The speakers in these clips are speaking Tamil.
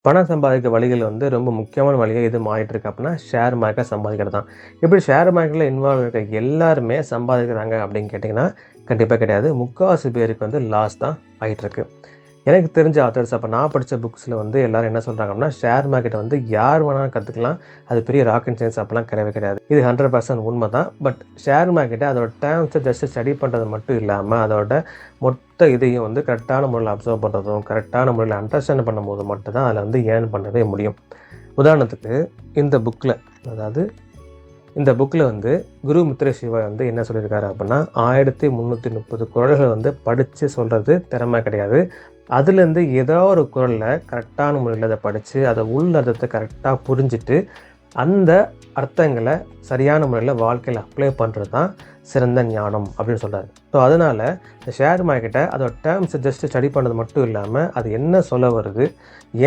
பணம் சம்பாதிக்க வழிகள் வந்து ரொம்ப முக்கியமான வழியாக எது மாறிட்டு இருக்கு அப்படின்னா ஷேர் மார்க்கெட் சம்பாதிக்கிறது தான். இப்படி ஷேர் மார்க்கெட்டில் இன்வால்வ் இருக்க எல்லாருமே சம்பாதிக்கிறாங்க அப்படின்னு கேட்டிங்கன்னா கண்டிப்பாக கிடையாது. முக்கால்வாசி பேருக்கு வந்து லாஸ் தான் ஆகிட்டுருக்கு. எனக்கு தெரிஞ்ச ஆத்தர்ஸ் அப்போ நான் படித்த புக்ஸில் வந்து எல்லோரும் என்ன சொல்கிறாங்க அப்படின்னா ஷேர் மார்க்கெட்டை வந்து யார் வேணாலும் கற்றுக்கலாம், அது பெரிய ராக்கெட் சயின்ஸ் அப்படிலாம் கிடையவே கிடையாது. இது 100% உண்மை தான். பட் ஷேர் மார்க்கெட்டை அதோட டேர்ம்ஸை ஜஸ்ட் ஸ்டடி பண்ணுறது மட்டும் இல்லாமல் அதோட மொத்த இதையும் வந்து கரெக்டான முறையில் அப்சர்வ் பண்ணுறதும் கரெக்டான முறையில் அண்டர்ஸ்டாண்ட் பண்ணும்போது மட்டும் தான் அதில் வந்து ஏர்ன் பண்ணவே முடியும். உதாரணத்துக்கு இந்த புக்கில் வந்து குரு மித்ர சிவா வந்து என்ன சொல்லியிருக்காரு அப்படின்னா 1330 குறள்கள் வந்து படித்து சொல்கிறது திறமை கிடையாது. அதுலேருந்து ஏதோ ஒரு குறளில் கரெக்டான முறையில் அதை படித்து அதை உள்ளர்த்தத்தை கரெக்டாக புரிஞ்சுட்டு அந்த அர்த்தங்களை சரியான முறையில் வாழ்க்கையில் அப்ளை பண்ணுறது தான் சிறந்த ஞானம் அப்படின்னு சொல்கிறாரு. ஸோ அதனால் இந்த ஷேர் மார்க்கெட்டை அதோட டேர்ம்ஸை ஜஸ்ட்டு ஸ்டடி பண்ணது மட்டும் இல்லாமல் அது என்ன சொல்ல வருது,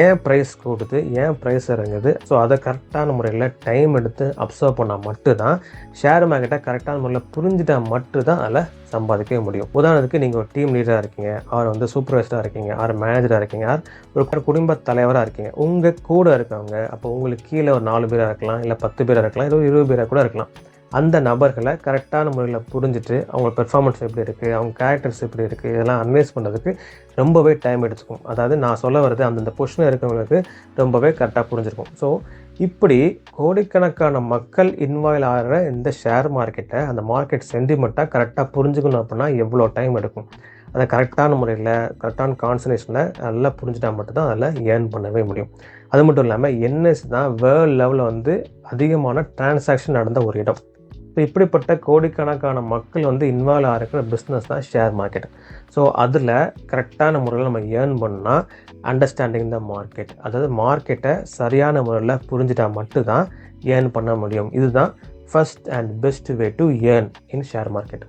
ஏன் ப்ரைஸ் கூடுது, ஏன் ப்ரைஸ் இறங்குது, ஸோ அதை கரெக்டான முறையில் டைம் எடுத்து அப்சர்வ் பண்ணால் மட்டும்தான் ஷேர் மார்க்கெட்டை கரெக்டான முறையில் புரிஞ்சுட்டால் மட்டும்தான் அதில் சம்பாதிக்கவே முடியும். உதாரணத்துக்கு நீங்கள் ஒரு டீம் லீடராக இருக்கீங்க, அவர் வந்து சூப்பர்வைசராக இருக்கீங்க, அவர் மேனேஜராக இருக்கீங்க, ஒரு குடும்ப தலைவராக இருக்கீங்க. உங்கள் கூட இருக்கவங்க அப்போ உங்களுக்கு கீழே ஒரு 4 பேராக இருக்கலாம், இல்லை 10 பேராக இருக்கலாம், இல்லை 20 பேராக கூட இருக்கலாம். அந்த நபர்களை கரெக்டான முறையில் புரிஞ்சுட்டு அவங்க பெர்ஃபார்மன்ஸ் எப்படி இருக்குது, அவங்க கேரக்டர்ஸ் எப்படி இருக்குது, இதெல்லாம் அனலைஸ் பண்ணுறதுக்கு ரொம்பவே டைம் எடுத்துக்கும். அதாவது நான் சொல்ல வர்றது அந்தந்த பொசிஷனில் இருக்கவங்களுக்கு ரொம்பவே கரெக்டாக புரிஞ்சிருக்கும். ஸோ இப்படி கோடிக்கணக்கான மக்கள் இன்வால்வ் ஆகிற இந்த ஷேர் மார்க்கெட்டை அந்த மார்க்கெட் சென்டிமெண்ட்டாக கரெக்டாக புரிஞ்சுக்கணும் அப்படின்னா எவ்வளோ டைம் எடுக்கும். அதை கரெக்டான முறையில் கரெக்டான கான்சன்ட்ரேஷனில் நல்லா புரிஞ்சுட்டா மட்டும்தான் அதில் ஏர்ன் பண்ணவே முடியும். அது மட்டும் இல்லாமல் என்எஸ் தான் வேர்ல்டு லெவலில் வந்து அதிகமான டிரான்சாக்ஷன் நடந்த ஒரு இடம். ஸோ இப்படிப்பட்ட கோடிக்கணக்கான மக்கள் வந்து இன்வால்வ் ஆகிற பிஸ்னஸ் தான் ஷேர் மார்க்கெட். ஸோ அதில் கரெக்டான முறையில் நம்ம ஏர்ன் பண்ணால் அண்டர்ஸ்டாண்டிங் த மார்க்கெட், அதாவது மார்க்கெட்டை சரியான முறையில் புரிஞ்சுட்டா மட்டும்தான் ஏர்ன் பண்ண முடியும். இதுதான் first and best way to earn in share market.